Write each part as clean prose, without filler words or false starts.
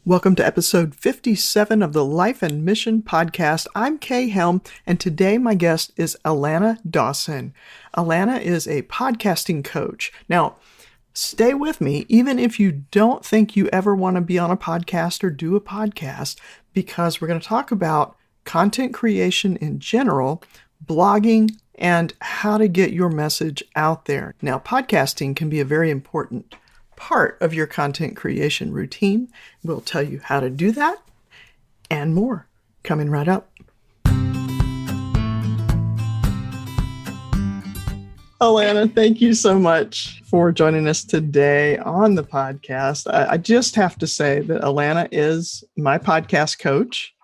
Welcome to episode 57 of the Life and Mission podcast. I'm Kay Helm, and today my guest is Alana Dawson. Alana is a podcasting coach. Now, stay with me, even if you don't think you ever want to be on a podcast or do a podcast, because we're going to talk about content creation in general, blogging, and how to get your message out there. Now, podcasting can be a very important part of your content creation routine. We'll tell you how to do that and more coming right up. Alana, thank you so much for joining us today on the podcast. I just have to say that Alana is my podcast coach,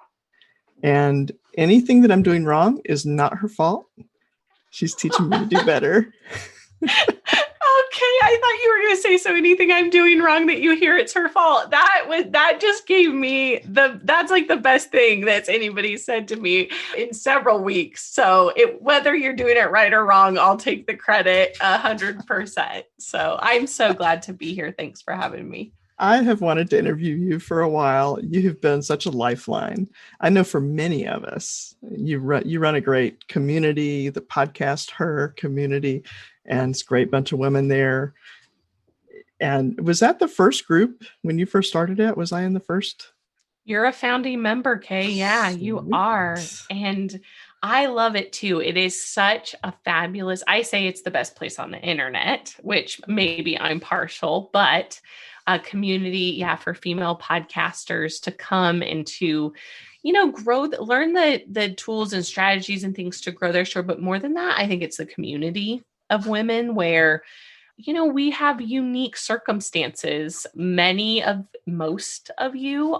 and anything that I'm doing wrong is not her fault. She's teaching me to do better. Okay, I thought you were going to say, so anything I'm doing wrong that you hear, it's her fault. That just gave me that's like the best thing that's anybody said to me in several weeks. So whether you're doing it right or wrong, I'll take the credit 100%. So I'm so glad to be here. Thanks for having me. I have wanted to interview you for a while. You have been such a lifeline. I know for many of us, you run a great community, the Podcast Her community, and it's a great bunch of women there. And was that the first group when you first started it? Was I in the first? You're a founding member, Kay. Yeah, you are. And I love it too. It is such a fabulous, I say it's the best place on the internet, which maybe I'm partial, but a community, for female podcasters to come and to, learn the tools and strategies and things to grow their show. But more than that, I think it's the community of women where, we have unique circumstances. Most of you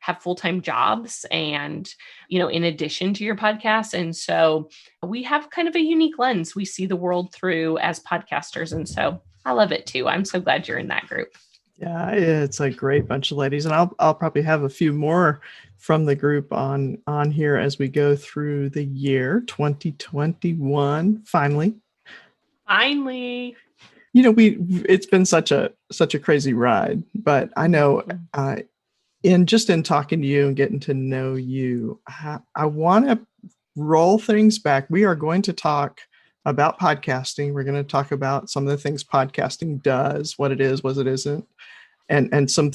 have full-time jobs and, in addition to your podcast. And so we have kind of a unique lens we see the world through as podcasters. And so I love it too. I'm so glad you're in that group. Yeah, it's a great bunch of ladies. And I'll probably have a few more from the group on here as we go through the year 2021. Finally. It's been such a crazy ride, but I know in talking to you and getting to know you, I want to roll things back. We are going to talk about podcasting. We're going to talk about some of the things podcasting does, what it is, what it isn't, and some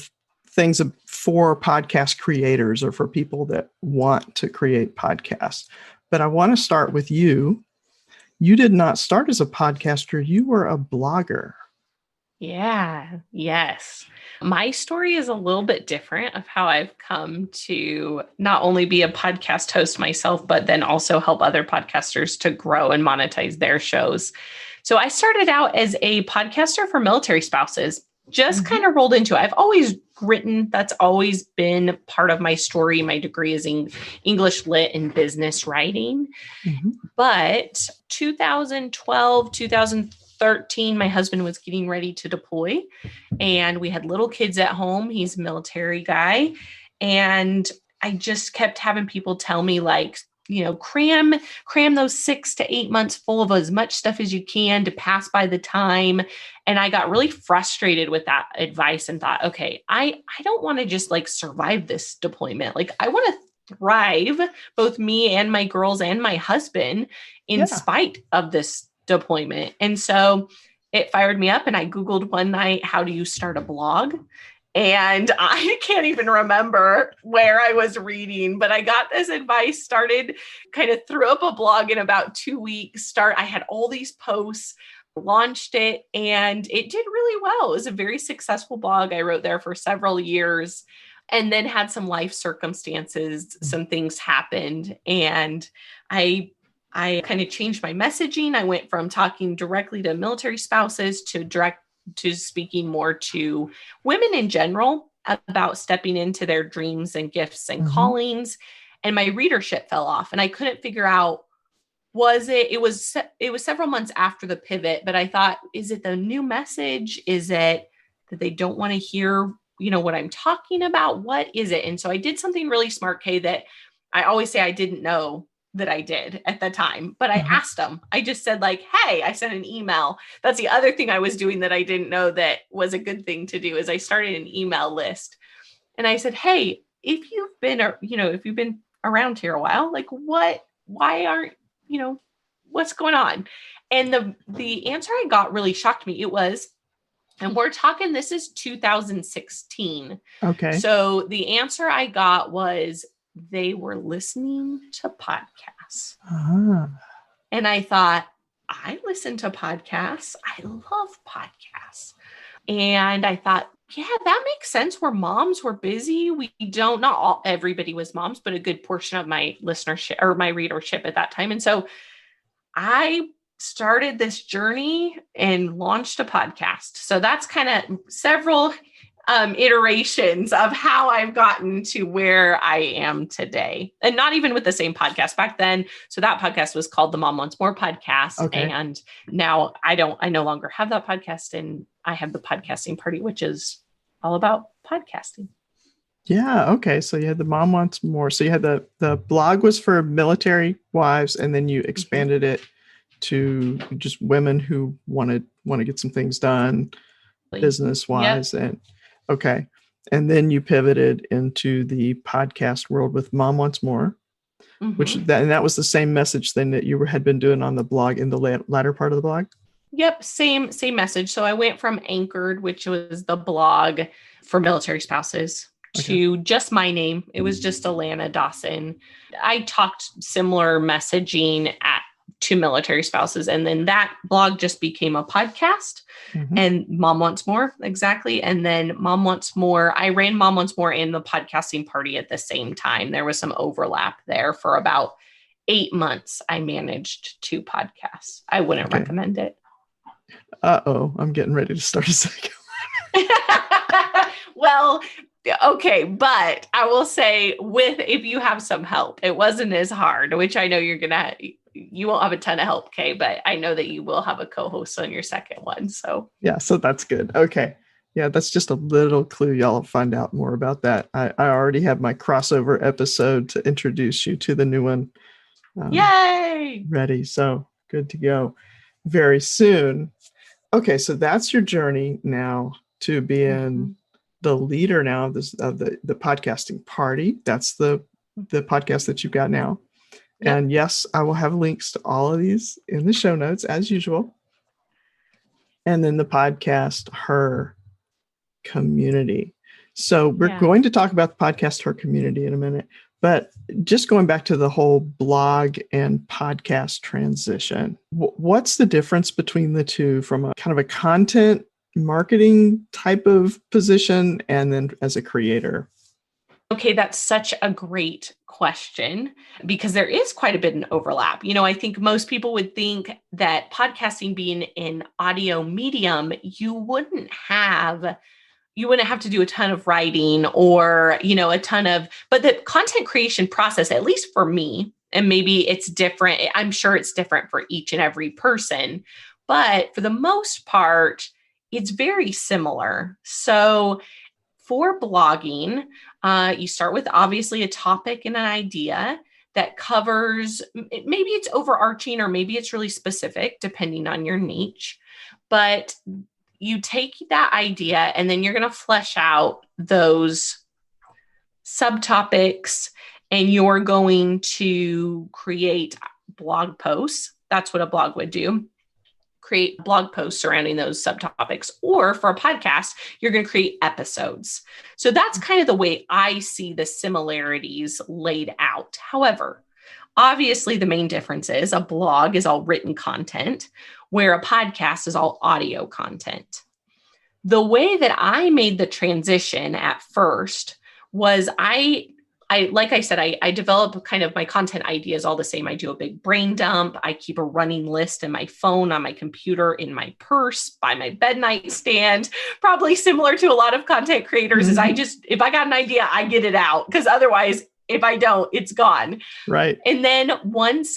things for podcast creators or for people that want to create podcasts. But I want to start with you. You did not start as a podcaster. You were a blogger. Yeah. Yes. My story is a little bit different of how I've come to not only be a podcast host myself, but then also help other podcasters to grow and monetize their shows. So I started out as a podcaster for military spouses, just kind of rolled into it. I've always written. That's always been part of my story. My degree is in English Lit and business writing. But 2012, 2013, my husband was getting ready to deploy and we had little kids at home. He's a military guy. And I just kept having people tell me cram those 6 to 8 months full of as much stuff as you can to pass by the time. And I got really frustrated with that advice and thought, okay, I don't want to just survive this deployment. I want to thrive, both me and my girls and my husband in spite of this deployment. And so it fired me up and I Googled one night, how do you start a blog? And I can't even remember where I was reading, but I got this advice, started, kind of threw up a blog in about 2 weeks. I had all these posts, launched it, and it did really well. It was a very successful blog. I wrote there for several years and then had some life circumstances. Some things happened and I kind of changed my messaging. I went from talking directly to military spouses to speaking more to women in general about stepping into their dreams and gifts and callings. And my readership fell off and I couldn't figure out, it was several months after the pivot, but I thought, is it the new message? Is it that they don't want to hear, what I'm talking about? What is it? And so I did something really smart, Kay, that I always say I didn't know that I did at the time, but I asked them. I just said hey, I sent an email. That's the other thing I was doing that I didn't know that was a good thing to do is I started an email list And I said, hey, if you've been, if you've been around here a while, like why aren't, what's going on? And the answer I got really shocked me. It was, and we're talking, this is 2016. Okay. So the answer I got was they were listening to podcasts. Ah. And I thought, I listen to podcasts. I love podcasts. And I thought, yeah, that makes sense. We're moms. We're busy. Not everybody was moms, but a good portion of my listenership or my readership at that time. And so I started this journey and launched a podcast. So that's kind of several iterations of how I've gotten to where I am today. And not even with the same podcast back then. So that podcast was called the Mom Wants More podcast. Okay. And now I no longer have that podcast, and I have the podcasting party, which is all about podcasting. Yeah. Okay. So you had the Mom Wants More. So you had the blog was for military wives, and then you expanded it to just women who want to get some things done business wise. Yep. And okay. And then you pivoted into the podcast world with Mom Wants More, which that was the same message thing that you had been doing on the blog in the latter part of the blog. Yep. Same message. So I went from Anchored, which was the blog for military spouses, to just my name. It was just Alana Dawson. I talked similar messaging to military spouses. And then that blog just became a podcast, and Mom Wants More. Exactly. And then Mom Wants More, I ran Mom Wants More and the podcasting party at the same time. There was some overlap there for about 8 months. I managed 2 podcasts. I wouldn't recommend it. I'm getting ready to start a second. Well, okay. But I will say if you have some help, it wasn't as hard, which I know you won't have a ton of help, Kay, but I know that you will have a co-host on your second one. So yeah, so that's good. Okay. Yeah, that's just a little clue. Y'all will find out more about that. I already have my crossover episode to introduce you to the new one. Yay! Ready. So good to go very soon. Okay. So that's your journey now to being the leader now of the podcasting party. That's the podcast that you've got now. Yep. And yes, I will have links to all of these in the show notes as usual. And then the podcast, Her Community. So we're going to talk about the podcast, Her Community in a minute, but just going back to the whole blog and podcast transition, what's the difference between the two from a kind of a content marketing type of position and then as a creator? Okay, that's such a great question, because there is quite a bit of overlap. I think most people would think that podcasting being an audio medium, you wouldn't have to do a ton of writing or, but the content creation process, at least for me, and maybe it's different. I'm sure it's different for each and every person, but for the most part, it's very similar. So for blogging, you start with obviously a topic and an idea that covers, maybe it's overarching or maybe it's really specific depending on your niche, but you take that idea and then you're going to flesh out those subtopics, and you're going to create blog posts. That's what a blog would do. Create blog posts surrounding those subtopics. Or for a podcast, you're going to create episodes. So that's kind of the way I see the similarities laid out. However, obviously the main difference is a blog is all written content, where a podcast is all audio content. The way that I made the transition at first was like I said, I develop kind of my content ideas all the same. I do a big brain dump. I keep a running list in my phone, on my computer, in my purse, by my bed nightstand. Probably similar to a lot of content creators is if I got an idea, I get it out, because otherwise, if I don't, it's gone. Right. And then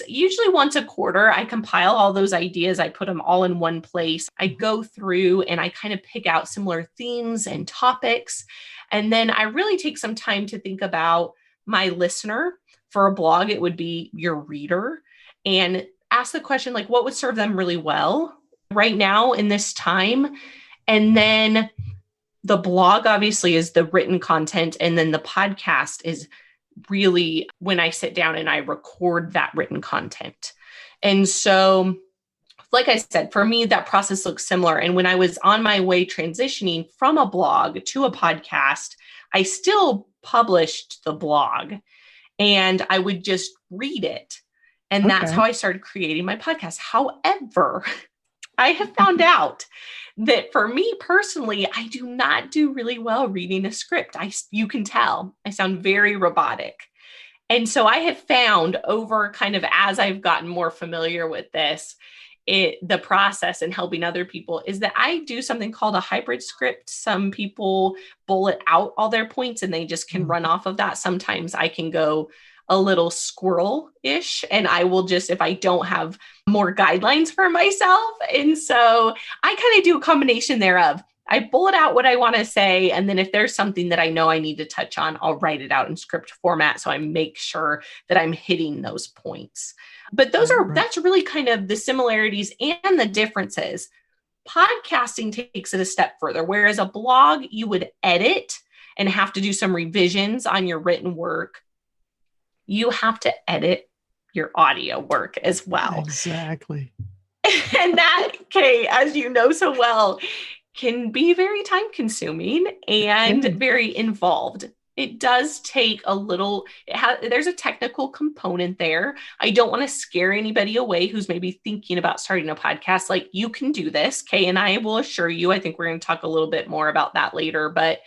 usually once a quarter, I compile all those ideas. I put them all in one place. I go through and I kind of pick out similar themes and topics. And then I really take some time to think about my listener. For a blog, it would be your reader, and ask the question, like, what would serve them really well right now in this time? And then the blog obviously is the written content. And then the podcast is really when I sit down and I record that written content. And so, like I said, for me, that process looks similar. And when I was on my way transitioning from a blog to a podcast, I still published the blog and I would just read it. And that's how I started creating my podcast. However, I have found out that for me personally, I do not do really well reading a script. You can tell I sound very robotic. And so I have found over kind of as I've gotten more familiar with this, the process and helping other people is that I do something called a hybrid script. Some people bullet out all their points and they just can run off of that. Sometimes I can go a little squirrel-ish and I will just, if I don't have more guidelines for myself. And so I kind of do a combination thereof. I bullet out what I want to say. And then if there's something that I know I need to touch on, I'll write it out in script format. So I make sure that I'm hitting those points. But that's really kind of the similarities and the differences. Podcasting takes it a step further, whereas a blog, you would edit and have to do some revisions on your written work. You have to edit your audio work as well. Exactly. And that, Kay, as you know so well, can be very time consuming and very involved. It does take a little, there's a technical component there. I don't want to scare anybody away who's maybe thinking about starting a podcast. Like, you can do this. Kay and I will assure you, I think we're going to talk a little bit more about that later, but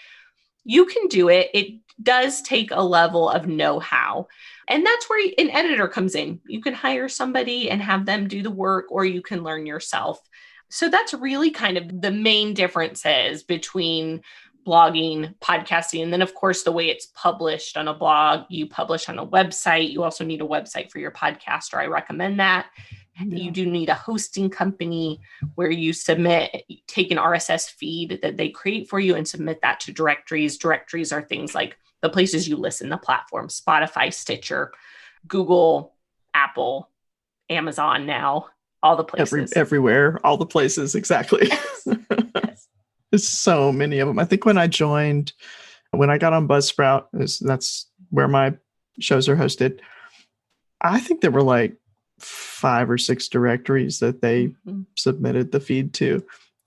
you can do it. It does take a level of know-how. And that's where an editor comes in. You can hire somebody and have them do the work, or you can learn yourself. So that's really kind of the main differences between blogging, podcasting, and then of course, the way it's published on a blog, you publish on a website. You also need a website for your podcast, or I recommend that. Yeah. You do need a hosting company where you take an RSS feed that they create for you and submit that to directories. Directories are things like the places you listen, the platforms, Spotify, Stitcher, Google, Apple, Amazon now, all the places. Everywhere, all the places, exactly. Yes. Yes. There's so many of them. I think when I got on Buzzsprout, that's where my shows are hosted, I think there were like 5 or 6 directories that they submitted the feed to.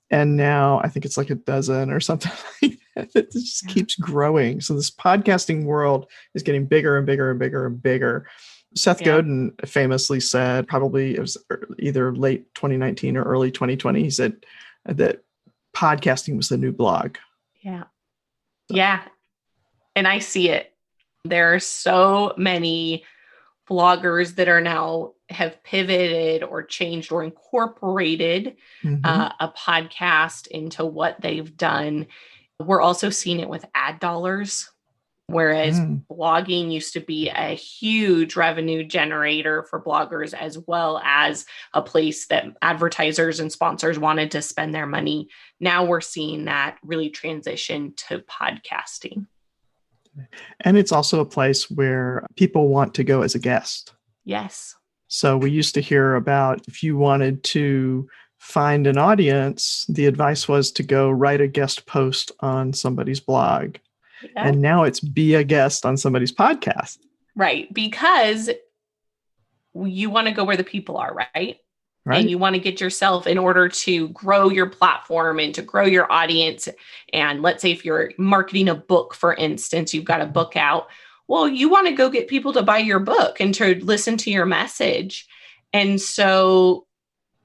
And now I think it's like a dozen or something like that. It just keeps growing. So this podcasting world is getting bigger and bigger and bigger and bigger. Seth Godin famously said, probably it was either late 2019 or early 2020, he said that podcasting was the new blog. Yeah. So. Yeah. And I see it. There are so many bloggers that are now have pivoted or changed or incorporated a podcast into what they've done. We're also seeing it with ad dollars, whereas blogging used to be a huge revenue generator for bloggers, as well as a place that advertisers and sponsors wanted to spend their money. Now we're seeing that really transition to podcasting. And it's also a place where people want to go as a guest. Yes. So we used to hear about if you wanted to find an audience, the advice was to go write a guest post on somebody's blog. Yeah. And now it's be a guest on somebody's podcast. Right. Because you want to go where the people are, right? Right. And you want to get yourself in order to grow your platform and to grow your audience. And let's say if you're marketing a book, for instance, you've got a book out. Well, you want to go get people to buy your book and to listen to your message. And so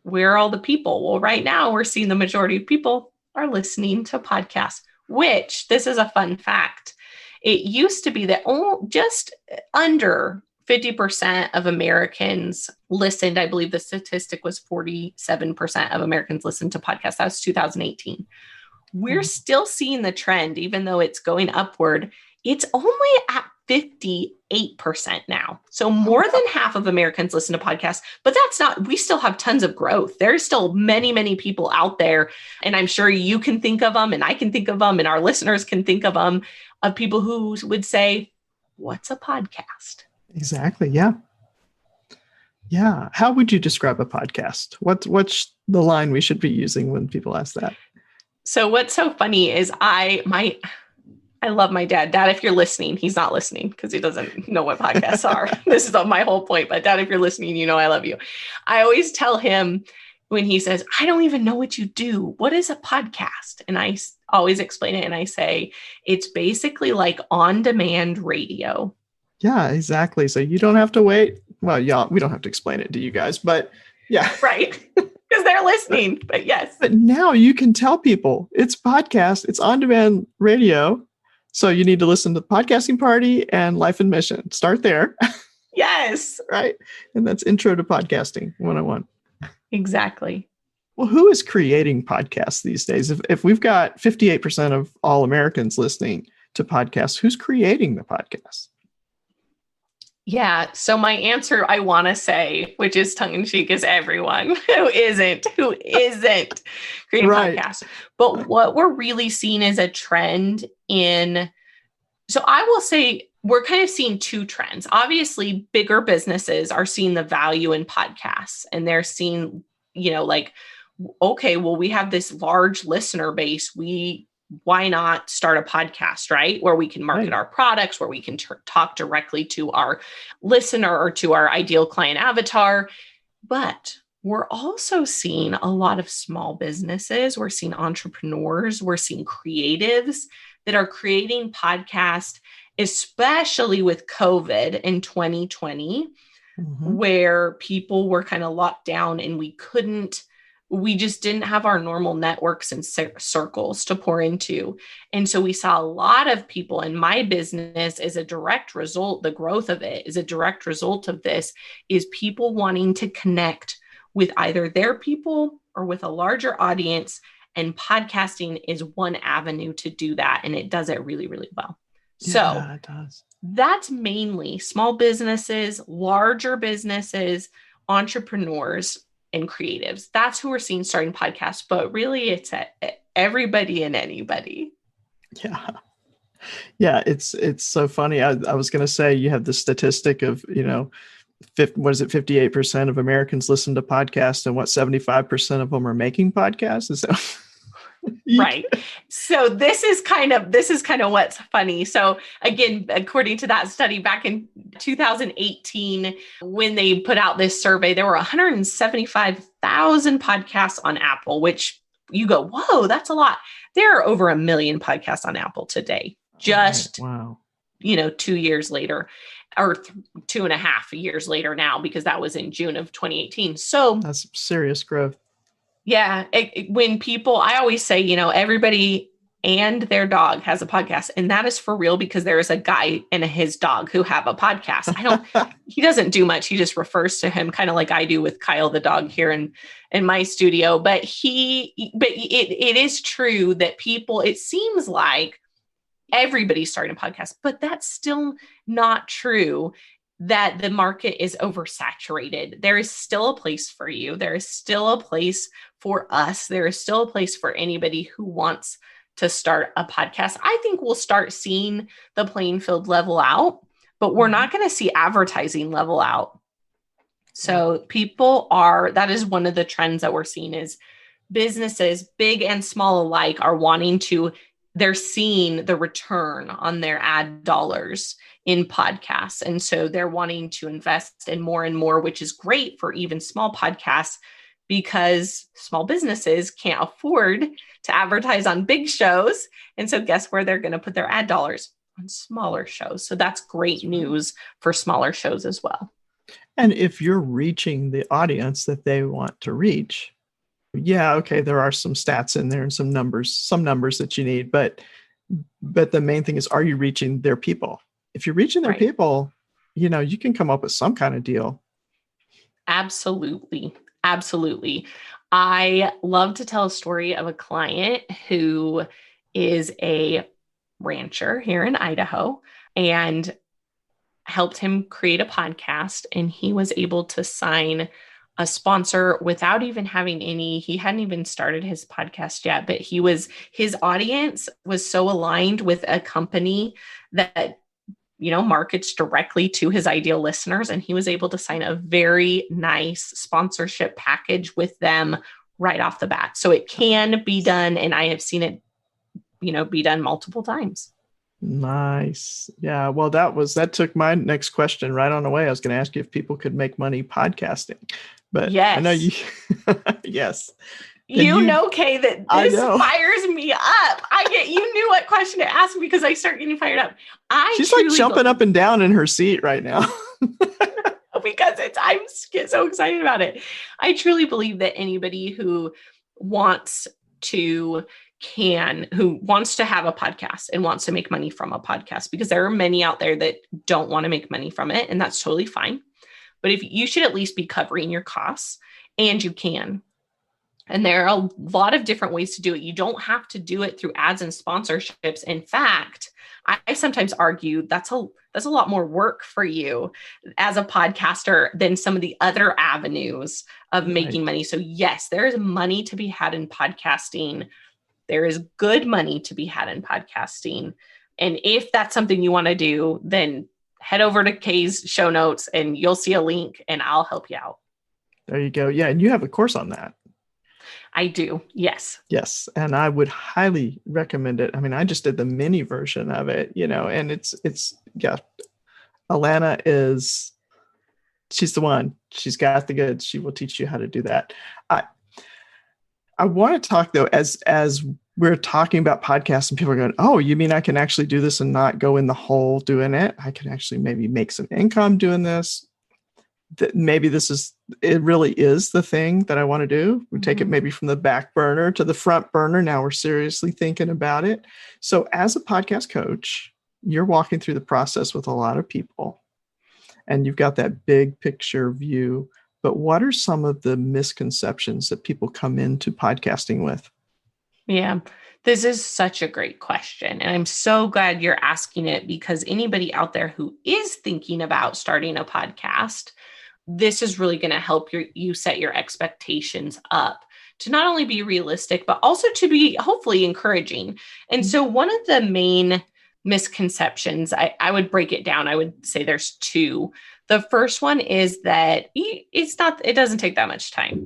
where are all the people? Well, right now we're seeing the majority of people are listening to podcasts, which this is a fun fact. It used to be that just under 50% of Americans listened. I believe the statistic was 47% of Americans listened to podcasts. That was 2018. We're still seeing the trend, even though it's going upward. It's only at 58% now. So more than half of Americans listen to podcasts, but we still have tons of growth. There's still many, many people out there. And I'm sure you can think of them and I can think of them and our listeners can think of them, of people who would say, what's a podcast? Exactly. Yeah. Yeah. How would you describe a podcast? What's the line we should be using when people ask that? So what's so funny is I love my dad. Dad, if you're listening, he's not listening because he doesn't know what podcasts are. This is my whole point. But Dad, if you're listening, you know I love you. I always tell him when he says, I don't even know what you do. What is a podcast? And I always explain it. And I say, it's basically like on-demand radio. Yeah, exactly. So you don't have to wait. Well, yeah, we don't have to explain it to you guys, but yeah. Right. Because they're listening. But yes. But now you can tell people it's podcast, it's on-demand radio. So you need to listen to the Podcasting Party and Life and Mission. Start there. Yes. Right. And that's Intro to Podcasting 101. Exactly. Well, who is creating podcasts these days? If we've got 58% of all Americans listening to podcasts, who's creating the podcast? Yeah. So my answer, I want to say, which is tongue in cheek, is everyone who isn't creating Right. podcasts. But what we're really seeing is a trend so I will say we're kind of seeing two trends. Obviously, bigger businesses are seeing the value in podcasts, and they're seeing, like, okay, well, we have this large listener base. Why not start a podcast, right? Where we can market our products, where we can talk directly to our listener or to our ideal client avatar. But we're also seeing a lot of small businesses. We're seeing entrepreneurs. We're seeing creatives that are creating podcasts, especially with COVID in 2020, where people were kind of locked down and we just didn't have our normal networks and circles to pour into. And so we saw a lot of people in my business as a direct result, the growth of it is a direct result of this, is people wanting to connect with either their people or with a larger audience. And podcasting is one avenue to do that. And it does it really, really well. Yeah, so it does. That's mainly small businesses, larger businesses, entrepreneurs, and creatives. That's who we're seeing starting podcasts, but really it's everybody and anybody. Yeah. Yeah. It's so funny. I was going to say, you have the statistic of, what is it? 58% of Americans listen to podcasts, and 75% of them are making podcasts. Is that right? So this is kind of what's funny. So again, according to that study back in 2018, when they put out this survey, there were 175,000 podcasts on Apple, which you go, whoa, that's a lot. There are over 1 million podcasts on Apple today, just, 2 years later, or 2.5 years later now, because that was in June of 2018. So that's serious growth. Yeah. When people, I always say, everybody and their dog has a podcast, and that is for real, because there is a guy and his dog who have a podcast. He doesn't do much. He just refers to him kind of like I do with Kyle, the dog here in my studio. But it is true that people, it seems like everybody's starting a podcast, but that's still not true. That the market is oversaturated. There is still a place for you. There is still a place for us. There is still a place for anybody who wants to start a podcast. I think we'll start seeing the playing field level out, but we're not going to see advertising level out. So that is one of the trends that we're seeing, is businesses, big and small alike, they're seeing the return on their ad dollars in podcasts. And so they're wanting to invest in more and more, which is great for even small podcasts, because small businesses can't afford to advertise on big shows. And so guess where they're going to put their ad dollars? On smaller shows. So that's great news for smaller shows as well. And if you're reaching the audience that they want to reach, there are some stats in there and some numbers that you need, but the main thing is, are you reaching their people? If you're reaching their people, you can come up with some kind of deal. Absolutely. Absolutely. I love to tell a story of a client who is a rancher here in Idaho, and helped him create a podcast. And he was able to sign a sponsor without even having he hadn't even started his podcast yet, but his audience was so aligned with a company that, markets directly to his ideal listeners. And he was able to sign a very nice sponsorship package with them right off the bat. So it can be done. And I have seen it, be done multiple times. Nice. Yeah. Well, that took my next question right on the way. I was going to ask you if people could make money podcasting, but I know you, Yes. yes. Kay, that I this know. fires me up. You knew what question to ask me because I start getting fired up. She's like jumping up and down in her seat right now. Because I get so excited about it. I truly believe that anybody who wants to have a podcast and wants to make money from a podcast, because there are many out there that don't want to make money from it, and that's totally fine. But if you should at least be covering your costs, and you can. And there are a lot of different ways to do it. You don't have to do it through ads and sponsorships. In fact, I sometimes argue that's a lot more work for you as a podcaster than some of the other avenues of making money. So yes, there is money to be had in podcasting. There is good money to be had in podcasting. And if that's something you want to do, then head over to Kay's show notes and you'll see a link and I'll help you out. There you go. Yeah. And you have a course on that. I do. Yes. Yes. And I would highly recommend it. I mean, I just did the mini version of it, and it's yeah. Alana she's the one. She's got the goods. She will teach you how to do that. I want to talk though, as we're talking about podcasts and people are going, oh, you mean I can actually do this and not go in the hole doing it? I can actually maybe make some income doing this. That maybe it really is the thing that I want to do. We take it maybe from the back burner to the front burner. Now we're seriously thinking about it. So as a podcast coach, you're walking through the process with a lot of people and you've got that big picture view. But what are some of the misconceptions that people come into podcasting with? Yeah, this is such a great question. And I'm so glad you're asking it, because anybody out there who is thinking about starting a podcast, this is really going to help you set your expectations up to not only be realistic, but also to be hopefully encouraging. And so one of the main misconceptions, I would break it down. I would say there's two. The first one is that it doesn't take that much time.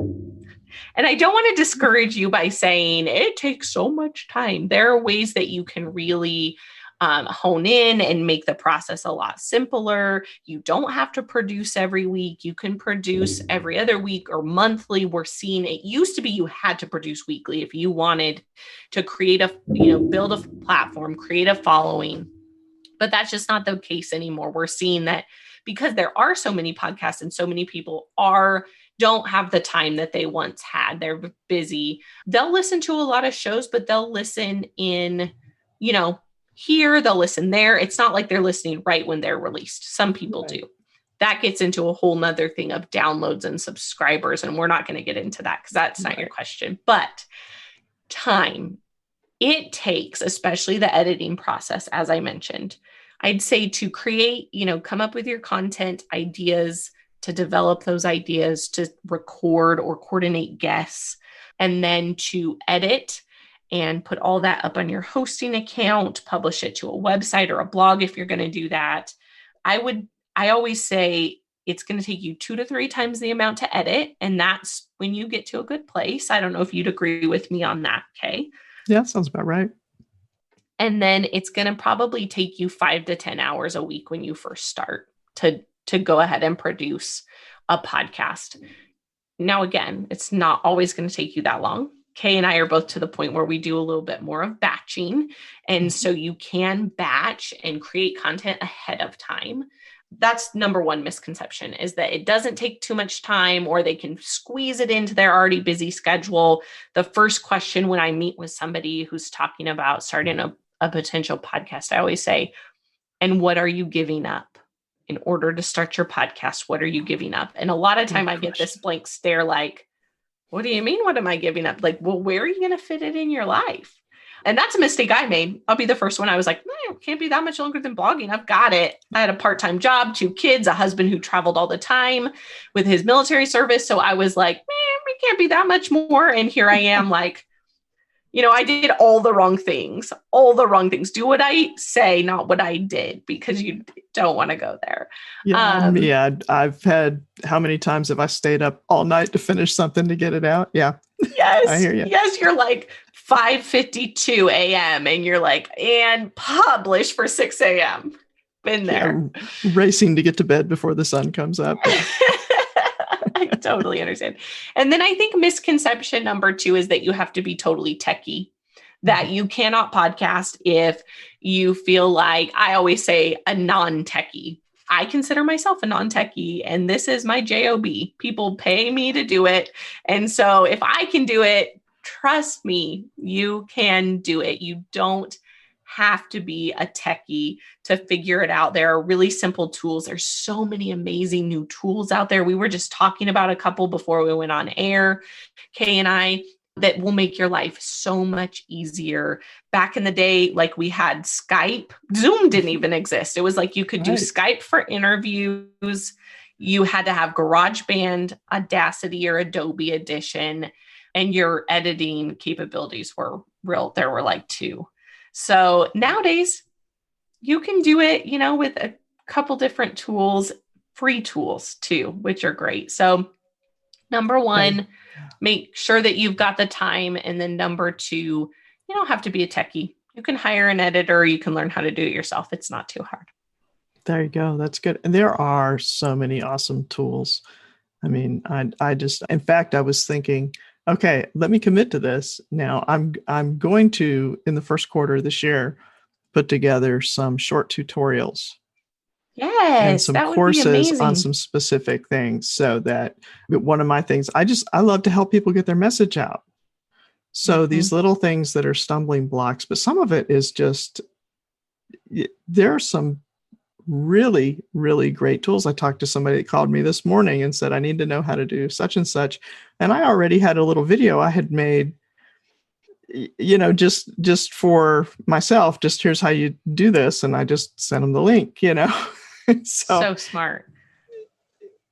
And I don't want to discourage you by saying it takes so much time. There are ways that you can really hone in and make the process a lot simpler. You don't have to produce every week. You can produce every other week or monthly. We're seeing it used to be you had to produce weekly if you wanted to create build a platform, create a following. But that's just not the case anymore. We're seeing that because there are so many podcasts and so many people don't have the time that they once had. They're busy. They'll listen to a lot of shows, but they'll listen in, here, they'll listen there. It's not like they're listening right when they're released. Some people do. That gets into a whole nother thing of downloads and subscribers. And we're not going to get into that because that's not your question. But time, it takes, especially the editing process, as I mentioned, I'd say to create, come up with your content ideas, to develop those ideas, to record or coordinate guests, and then to edit and put all that up on your hosting account, publish it to a website or a blog if you're going to do that. I always say it's going to take you 2 to 3 times the amount to edit. And that's when you get to a good place. I don't know if you'd agree with me on that, Kay. Yeah, sounds about right. And then it's going to probably take you 5 to 10 hours a week when you first start to go ahead and produce a podcast. Now, again, it's not always going to take you that long. Kay and I are both to the point where we do a little bit more of batching. And so you can batch and create content ahead of time. That's number one misconception, is that it doesn't take too much time or they can squeeze it into their already busy schedule. The first question when I meet with somebody who's talking about starting a potential podcast, I always say, and what are you giving up in order to start your podcast? What are you giving up? And a lot of time I get this blank stare like, what do you mean? What am I giving up? Like, well, where are you going to fit it in your life? And that's a mistake I made. I'll be the first one. I was like, no, can't be that much longer than blogging. I've got it. I had a part-time job, 2 kids, a husband who traveled all the time with his military service. So I was like, it can't be that much more. And here I am like, I did all the wrong things, all the wrong things. Do what I say, not what I did, because you don't want to go there. Yeah, I've had, how many times have I stayed up all night to finish something to get it out? Yeah, I Yes. hear you. Yes. You're like 5:52 a.m. and you're like, and publish for 6 a.m. Been there. Yeah, racing to get to bed before the sun comes up. Yeah. I totally understand. And then I think misconception number 2 is that you have to be totally techie, that you cannot podcast if you feel like, I always say, a non-techie. I consider myself a non-techie, and this is my job. People pay me to do it. And so if I can do it, trust me, you can do it. You don't have to be a techie to figure it out. There are really simple tools. There's so many amazing new tools out there. We were just talking about a couple before we went on air, Kay and I, that will make your life so much easier. Back in the day, like we had Skype. Zoom didn't even exist. It was like you could do Skype for interviews. You had to have GarageBand, Audacity, or Adobe Edition, and your editing capabilities were real. There were like 2. So nowadays, you can do it, with a couple different tools, free tools too, which are great. So number 1, make sure that you've got the time. And then number 2, you don't have to be a techie. You can hire an editor. You can learn how to do it yourself. It's not too hard. There you go. That's good. And there are so many awesome tools. I mean, in fact, I was thinking, okay, let me commit to this. Now I'm going to, in the first quarter of this year, put together some short tutorials. Yes, and some that would be courses amazing. on some specific things, so that one of my things, I love to help people get their message out. So these little things that are stumbling blocks, but some of it is just, there are some really, really great tools. I talked to somebody that called me this morning and said, I need to know how to do such and such. And I already had a little video I had made, just for myself, just here's how you do this. And I just sent them the link, So smart.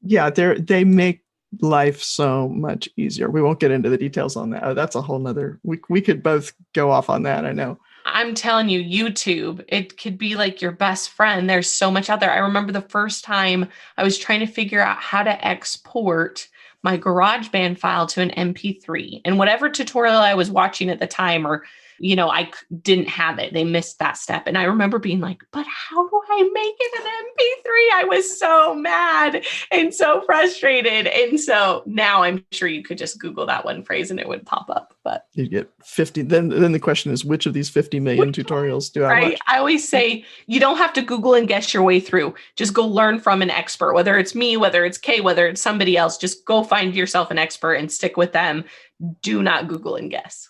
Yeah, they make life so much easier. We won't get into the details on that. That's a whole nother, we could both go off on that, I know. I'm telling you, YouTube, it could be like your best friend. There's so much out there. I remember the first time I was trying to figure out how to export my GarageBand file to an MP3. And whatever tutorial I was watching at the time, or, I didn't have it. They missed that step. And I remember being like, but how do I make it an MP3? I was so mad and so frustrated. And so now I'm sure you could just Google that one phrase and it would pop up. But you get 50. Then the question is, which of these 50 million tutorials do I watch? I always say you don't have to Google and guess your way through. Just go learn from an expert, whether it's me, whether it's Kay, whether it's somebody else. Just go find yourself an expert and stick with them. Do not Google and guess.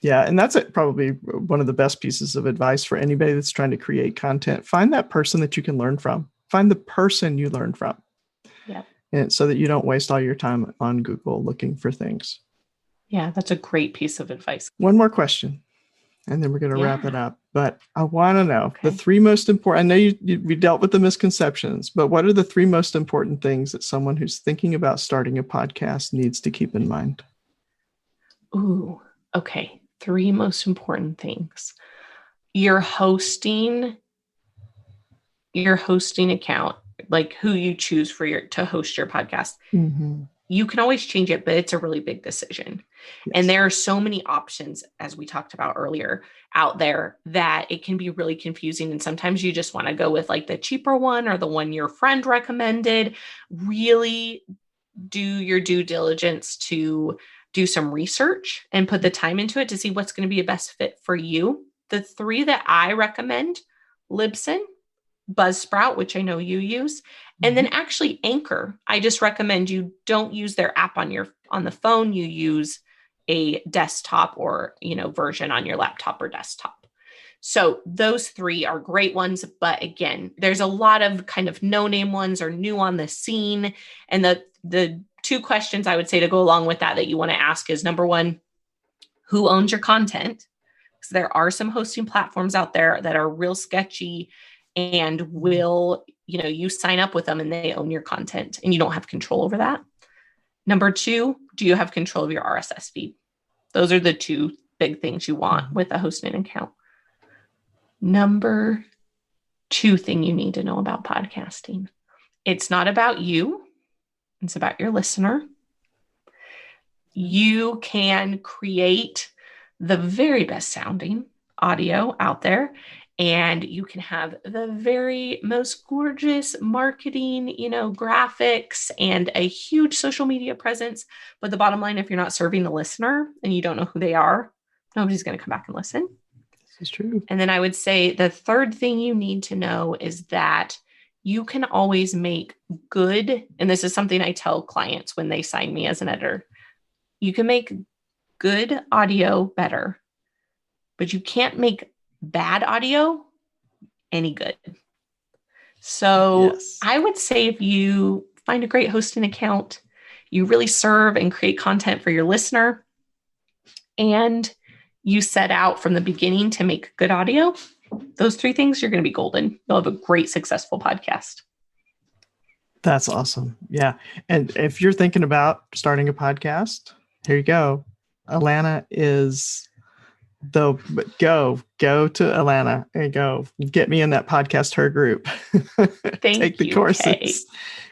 Yeah, and that's probably one of the best pieces of advice for anybody that's trying to create content. Find that person that you can learn from. Find the person you learn from. Yeah. And so that you don't waste all your time on Google looking for things. Yeah, that's a great piece of advice. One more question, and then we're going to wrap it up. But I want to know the 3 most important, I know we dealt with the misconceptions, but what are the 3 most important things that someone who's thinking about starting a podcast needs to keep in mind? Ooh, okay. 3 most important things. Your hosting account, like who you choose to host your podcast. Mm-hmm. You can always change it, but it's a really big decision. Yes. And there are so many options, as we talked about earlier, out there that it can be really confusing. And sometimes you just want to go with like the cheaper one or the one your friend recommended. Really do your due diligence to do some research and put the time into it to see what's going to be a best fit for you. The 3 that I recommend: Libsyn, Buzzsprout, which I know you use, and then actually Anchor. I just recommend you don't use their app on the phone. You use a desktop or, version on your laptop or desktop. So those 3 are great ones. But again, there's a lot of kind of no-name ones or new on the scene. And the 2 questions I would say to go along with that you want to ask is, number 1, who owns your content? Because there are some hosting platforms out there that are real sketchy and will, you sign up with them and they own your content and you don't have control over that. Number 2, do you have control of your RSS feed? Those are the 2 big things you want with a hosting account. Number 2 thing you need to know about podcasting. It's not about you. It's about your listener. You can create the very best sounding audio out there, and you can have the very most gorgeous marketing, graphics and a huge social media presence. But the bottom line, if you're not serving the listener and you don't know who they are, nobody's going to come back and listen. This is true. And then I would say the third thing you need to know is that you can always make good, and this is something I tell clients when they sign me as an editor, you can make good audio better, but you can't make bad audio any good. So yes. I would say if you find a great hosting account, you really serve and create content for your listener, and you set out from the beginning to make good audio, those 3 things, you're going to be golden. You'll have a great, successful podcast. That's awesome. Yeah. And if you're thinking about starting a podcast, here you go. Alana is go to Alana and go get me in that podcast her group. Take the courses. Kay.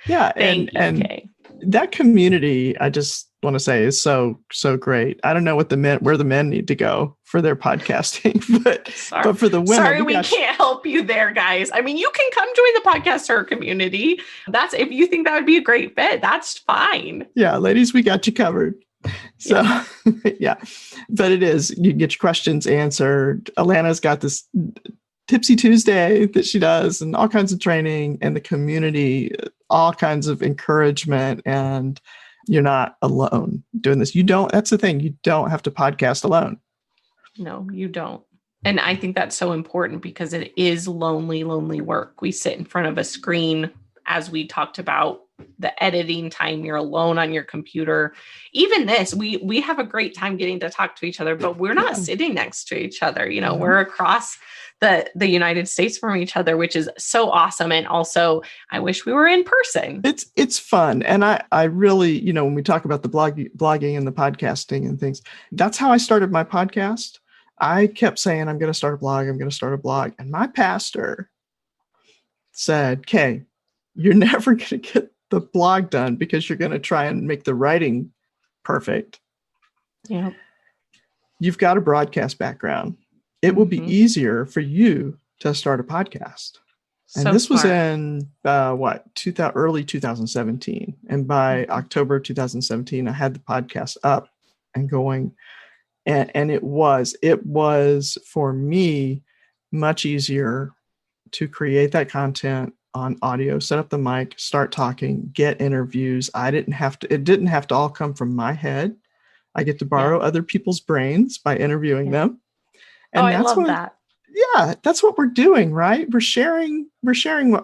Yeah. And Kay. That community, I just want to say, is so great. I don't know where the men need to go for their podcasting, but for the women. Sorry, we can't help you there, guys. I mean, you can come join the podcaster community. That's if you think that would be a great fit, that's fine. Yeah, ladies, we got you covered. So yeah, but it is, you get your questions answered. Alana's got this Tipsy Tuesday that she does and all kinds of training, and the community, all kinds of encouragement, and you're not alone doing this. That's the thing. You don't have to podcast alone. No, you don't. And I think that's so important because it is lonely work. We sit in front of a screen, as we talked about, the editing time, you're alone on your computer. Even this, we have a great time getting to talk to each other, but we're not sitting next to each other. We're across the United States from each other, which is so awesome. And also, I wish we were in person. It's fun. And I really, when we talk about the blogging and the podcasting and things, that's how I started my podcast. I kept saying, I'm going to start a blog. I'm going to start a blog. And my pastor said, Kay, you're never going to get the blog done because you're going to try and make the writing perfect. Yeah. You've got a broadcast background. It will be easier for you to start a podcast. And this was in early 2017. And by October 2017, I had the podcast up and going. And it was for me much easier to create that content on audio, set up the mic, start talking, get interviews. It didn't have to all come from my head. I get to borrow other people's brains by interviewing them. And I love that. Yeah, that's what we're doing, right? We're sharing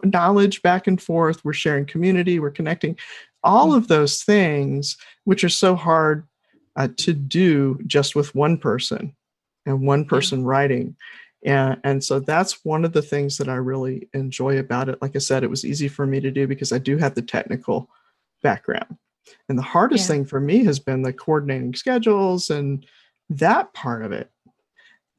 knowledge back and forth. We're sharing community. We're connecting. All of those things, which are so hard to do just with one person and one person writing. And so that's one of the things that I really enjoy about it. Like I said, it was easy for me to do because I do have the technical background. And the hardest thing for me has been the coordinating schedules and that part of it.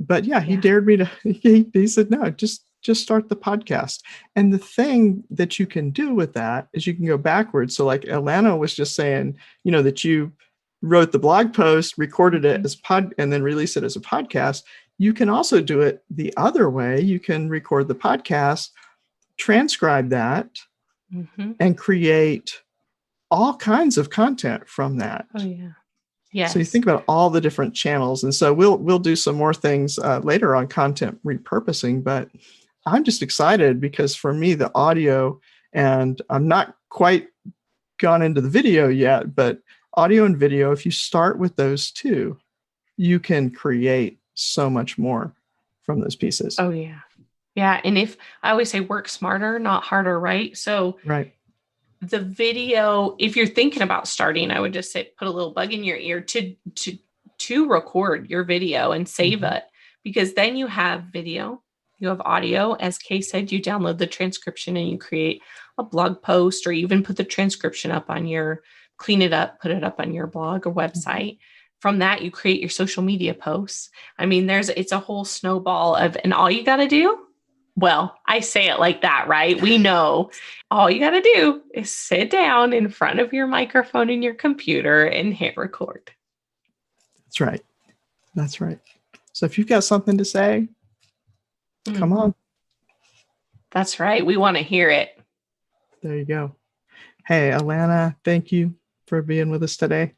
But he dared me to, he said, no, just start the podcast. And the thing that you can do with that is you can go backwards. So like Alana was just saying, that you wrote the blog post, recorded it as and then release it as a podcast. You can also do it the other way. You can record the podcast, transcribe that, and create all kinds of content from that. Oh, yeah. Yes. So you think about all the different channels. And so we'll do some more things later on content repurposing, but I'm just excited because for me, the audio, and I'm not quite gone into the video yet, but audio and video, if you start with those two, you can create so much more from those pieces. Oh, yeah. Yeah. And if I always say work smarter, not harder, right? So the video, if you're thinking about starting, I would just say, put a little bug in your ear to record your video and save it, because then you have video, you have audio. As Kay said, you download the transcription and you create a blog post, or even put the transcription up on clean it up, put it up on your blog or website. From that, you create your social media posts. I mean, it's a whole snowball and all you got to do, well, I say it like that, right? We know all you got to do is sit down in front of your microphone and your computer and hit record. That's right. That's right. So if you've got something to say, come on. That's right. We want to hear it. There you go. Hey, Alana, thank you for being with us today.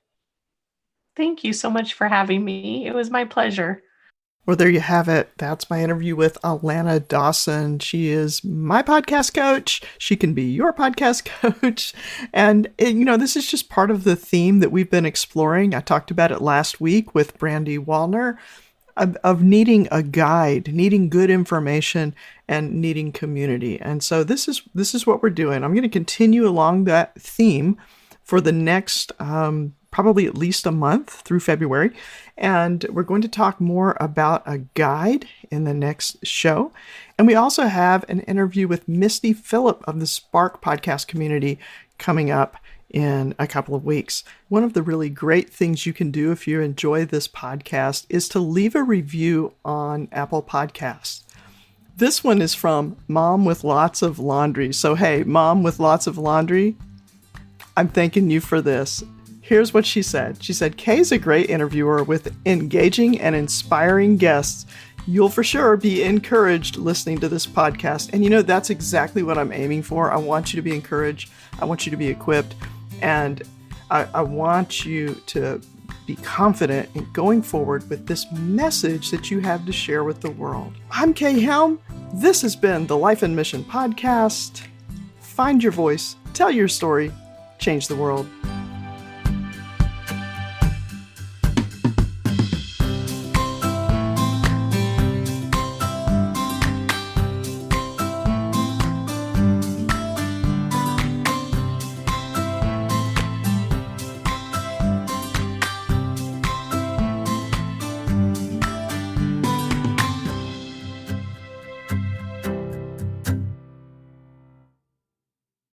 Thank you so much for having me. It was my pleasure. Well, there you have it. That's my interview with Alana Dawson. She is my podcast coach. She can be your podcast coach. And, this is just part of the theme that we've been exploring. I talked about it last week with Brandy Wallner of needing a guide, needing good information, and needing community. And so this is what we're doing. I'm going to continue along that theme for the next probably at least a month through February. And we're going to talk more about a guide in the next show. And we also have an interview with Misty Phillip of the Spark podcast community coming up in a couple of weeks. One of the really great things you can do if you enjoy this podcast is to leave a review on Apple Podcasts. This one is from Mom with Lots of Laundry. So, hey, Mom with Lots of Laundry, I'm thanking you for this. Here's what she said. She said, Kay's a great interviewer with engaging and inspiring guests. You'll for sure be encouraged listening to this podcast. And that's exactly what I'm aiming for. I want you to be encouraged. I want you to be equipped. And I want you to be confident in going forward with this message that you have to share with the world. I'm Kay Helm. This has been the Life and Mission Podcast. Find your voice, tell your story, change the world.